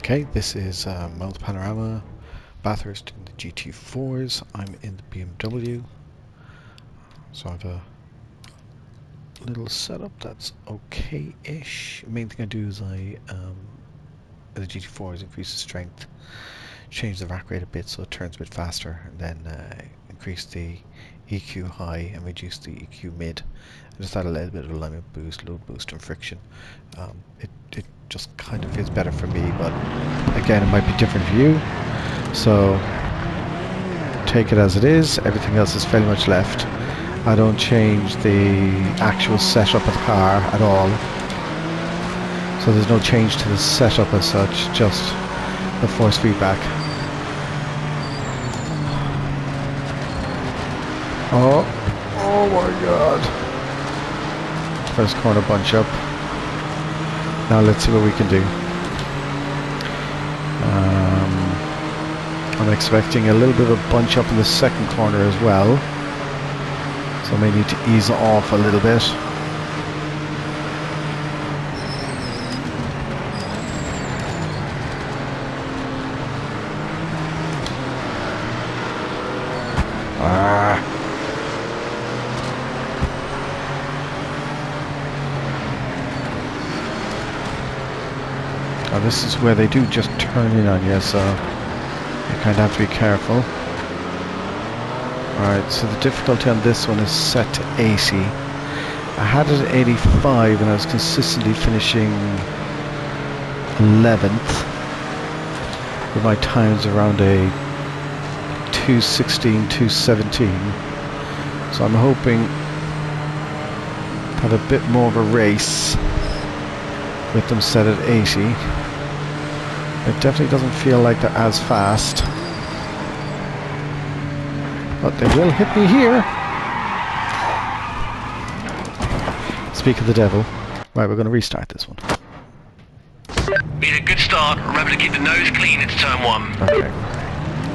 Okay, this is Mount Panorama, Bathurst in the GT4s. I'm in the BMW, so I have a little setup that's okay-ish. Main thing I do is in the GT4s increase the strength, change the rack rate a bit so it turns a bit faster, and then increase the EQ high and reduce the EQ mid. I just add a little bit of alignment boost, load boost, and friction. It just kind of feels better for me, but again, it might be different for you. So take it as it is. Everything else is fairly much left. I don't change the actual setup of the car at all. So there's no change to the setup as such, just the force feedback. Oh my god. First corner bunch up. Now let's see what we can do. I'm expecting a little bit of a bunch up in the second corner as well. So I may need to ease off a little bit. Now this is where they do just turn in on you, so you kind of have to be careful. Alright, so the difficulty on this one is set to 80. I had it at 85 and I was consistently finishing 11th with my times around a 2:16, 2:17. So I'm hoping to have a bit more of a race with them set at 80. It definitely doesn't feel like they're as fast. But they will hit me here. Speak of the devil. Right, we're going to restart this one. Been a good start. Remember to keep the nose clean into turn one. Okay.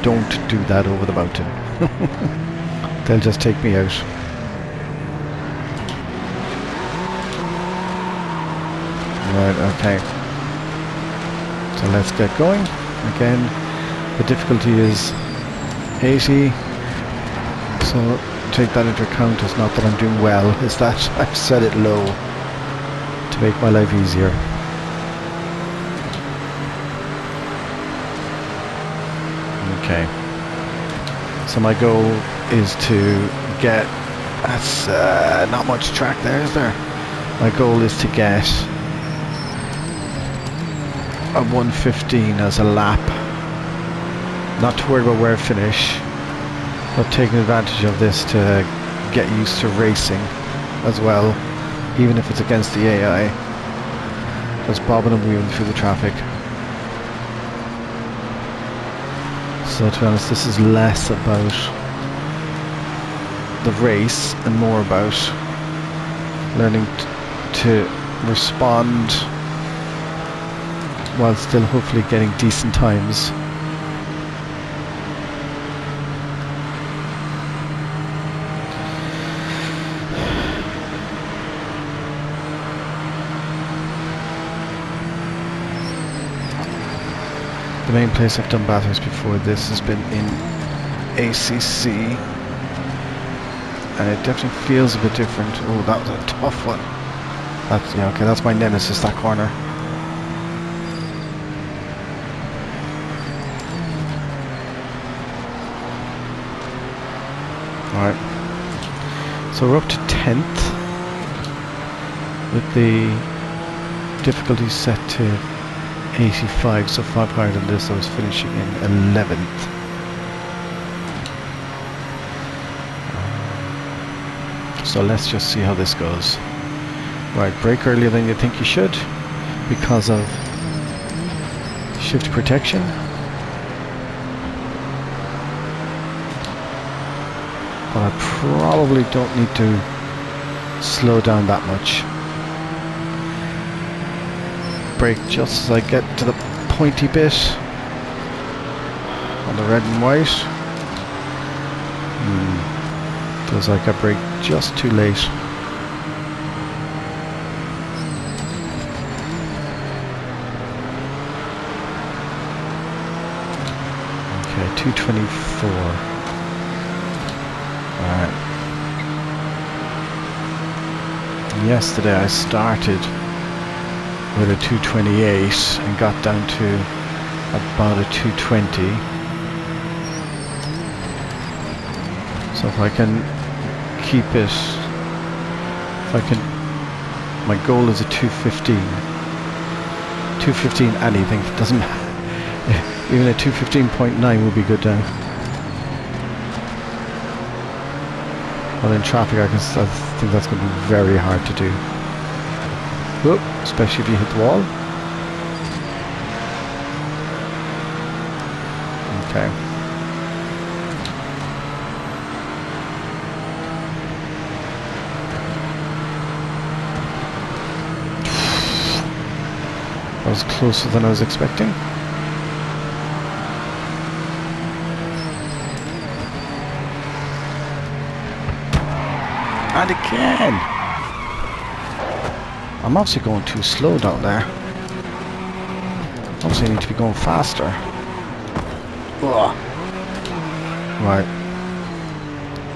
Don't do that over the mountain. They'll just take me out. Right, okay. So let's get going. Again, the difficulty is 80. So take that into account. It's not that I'm doing well, it's that I've set it low to make my life easier. Okay. So my goal is to get, that's not much track there, is there? My goal is to get a 1:15 as a lap. Not to worry about where I finish, but taking advantage of this to get used to racing as well, even if it's against the AI. Just bobbing and weaving through the traffic. So to be honest, this is less about the race and more about learning to respond while still hopefully getting decent times. The main place I've done Bathurst before this has been in ACC, and it definitely feels a bit different. Oh, that was a tough one. That's, yeah, okay, that's my nemesis, that corner. Alright, so we're up to 10th with the difficulty set to 85, so 5 higher than this. I was finishing in 11th. So let's just see how this goes. Right, brake earlier than you think you should because of shift protection. But I probably don't need to slow down that much. Brake just as I get to the pointy bit on the red and white. Feels like I brake just too late. Okay, 224. Alright. Yesterday I started with a 228 and got down to about a 220. So if I can keep it, my goal is a 215. 215 anything, doesn't matter. Even a 215.9 would be good now. Well, in traffic I think that's going to be very hard to do. Whoop, especially if you hit the wall. Okay. That was closer than I was expecting. And again! I'm obviously going too slow down there. Obviously I need to be going faster. Ugh. Right.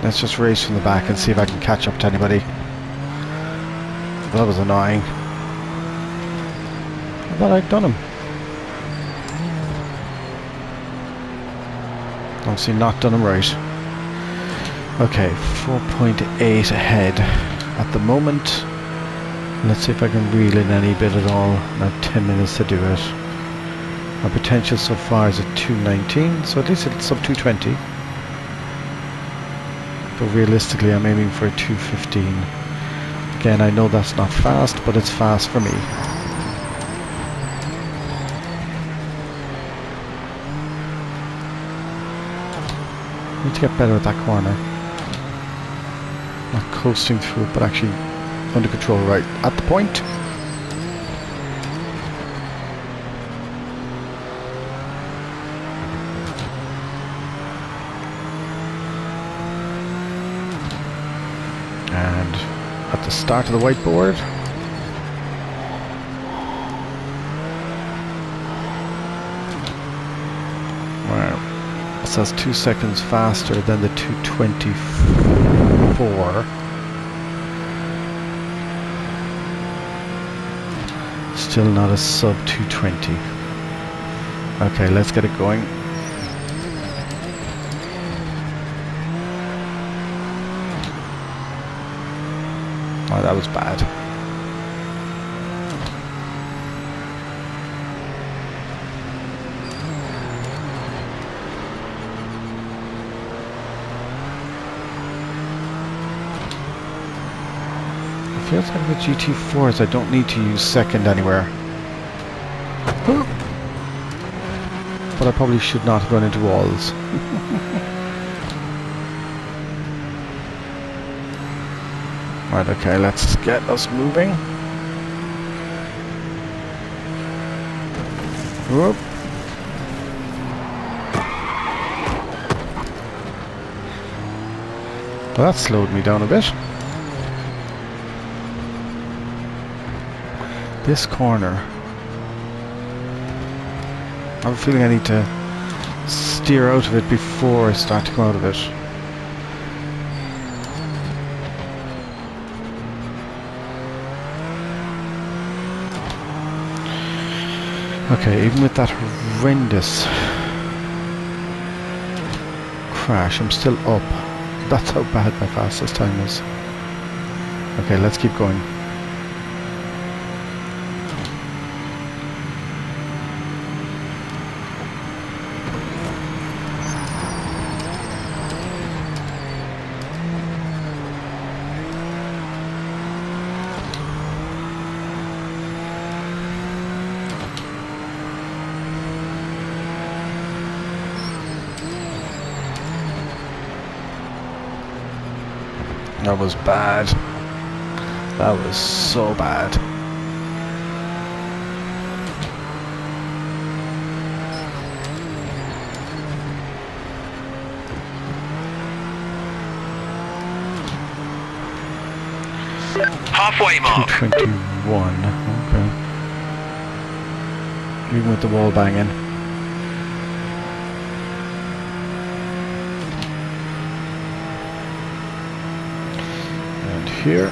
Let's just race from the back and see if I can catch up to anybody. That was annoying. I thought I'd done him. Obviously not done him right. Okay, 4.8 ahead at the moment. Let's see if I can reel in any bit at all. I have 10 minutes to do it. My potential so far is at 219, so at least it's sub 220. But realistically I'm aiming for a 215. Again, I know that's not fast, but it's fast for me. I need to get better at that corner. Not coasting through it, but actually under control, right at the point. And at the start of the whiteboard. Wow. So that's 2 seconds faster than the 224. Still not a sub 220. Okay, let's get it going. Oh, that was bad. It feels like with GT4s I don't need to use second anywhere. But I probably should not have gone into walls. Right, okay, let's get us moving. Whoop. Well, that slowed me down a bit. This corner. I have a feeling I need to steer out of it before I start to come out of it. Okay, even with that horrendous crash, I'm still up. That's how bad my fastest time is. Okay, let's keep going. That was bad. That was so bad. Halfway mark. 221. Okay. Even with the wall banging. here.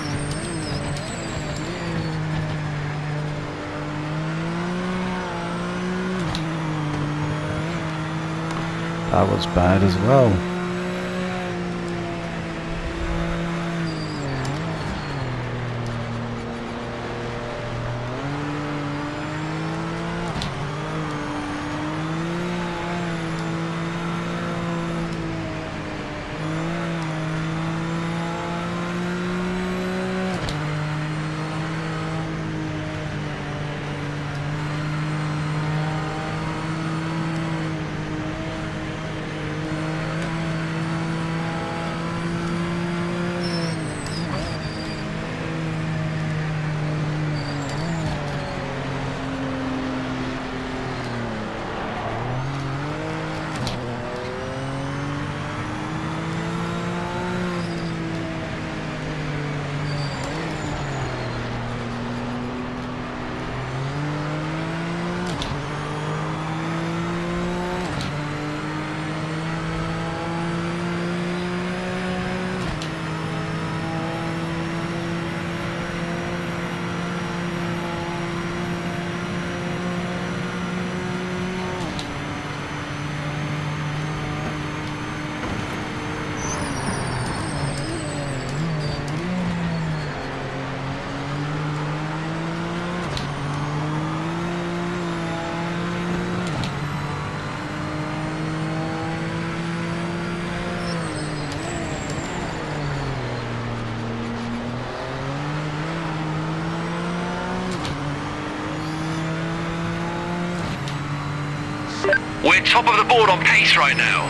That was bad as well. We're top of the board on pace right now.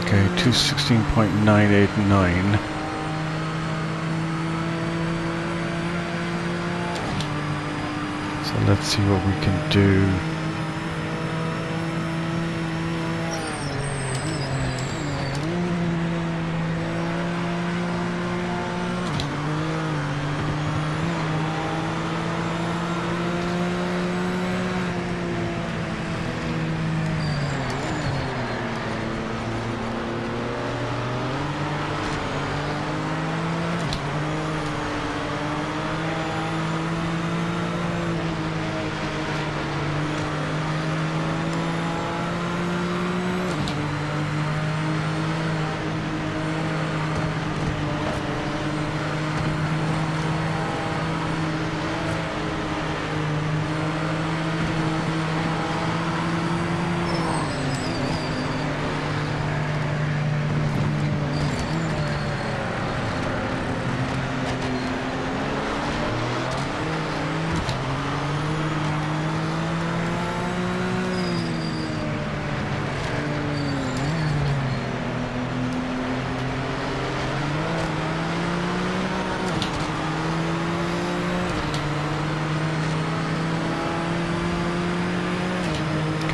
Okay, 216.989. So let's see what we can do.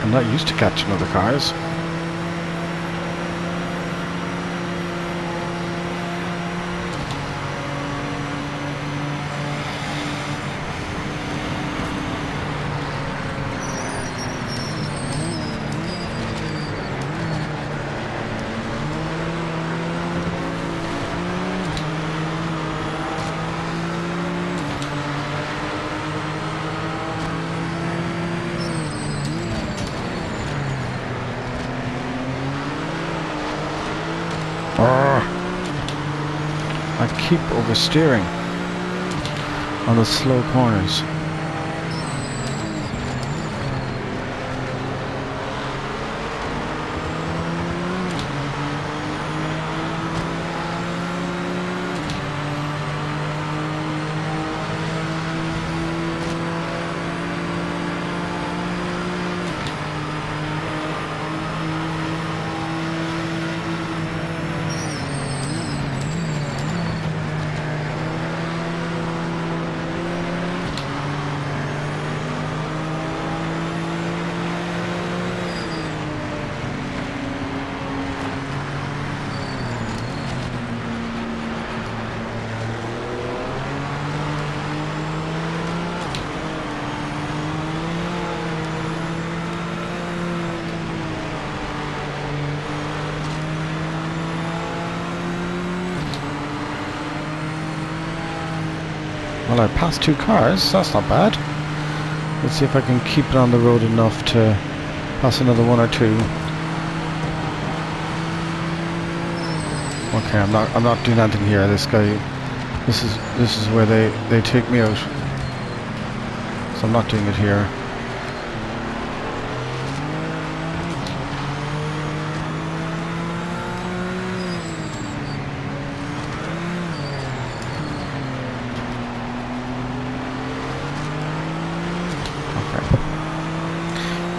I'm not used to catching other cars. I keep oversteering on the slow corners. Well, I passed 2 cars, that's not bad. Let's see if I can keep it on the road enough to pass another 1 or 2. Okay, I'm not doing anything here. This guy, this is where they take me out. So I'm not doing it here.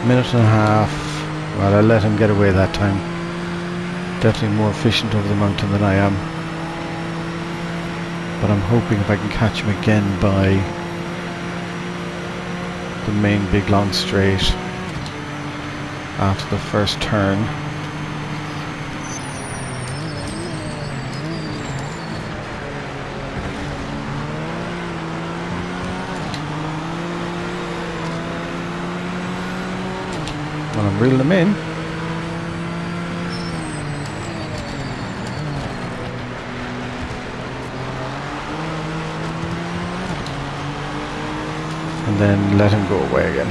Minute and a half. Well, I let him get away that time. Definitely more efficient over the mountain than I am. But I'm hoping if I can catch him again by the main big long straight after the first turn. Well, I'm reeling them in. And then let him go away again.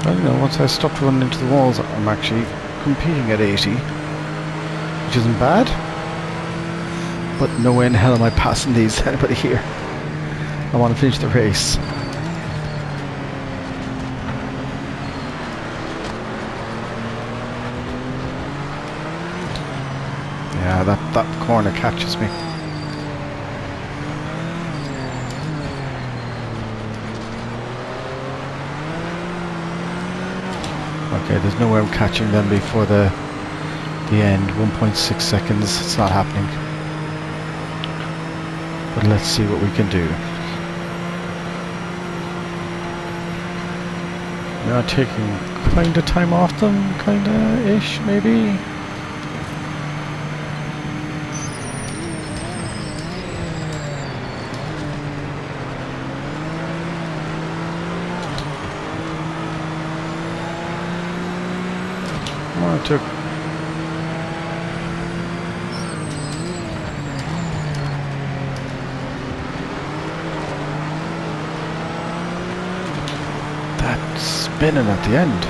Well, you know, once I stopped running into the walls, I'm actually competing at 80, which isn't bad. But no way in hell am I passing these anybody here. I want to finish the race. Yeah, that corner catches me. Okay, there's no way I'm catching them before the end. 1.6 seconds. It's not happening. But let's see what we can do. We are taking kind of time off them, kind of ish, maybe. Well, I took that spinning at the end.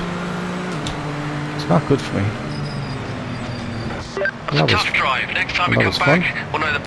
It's not good for me. It's a tough drive. Next time we come back, we'll know the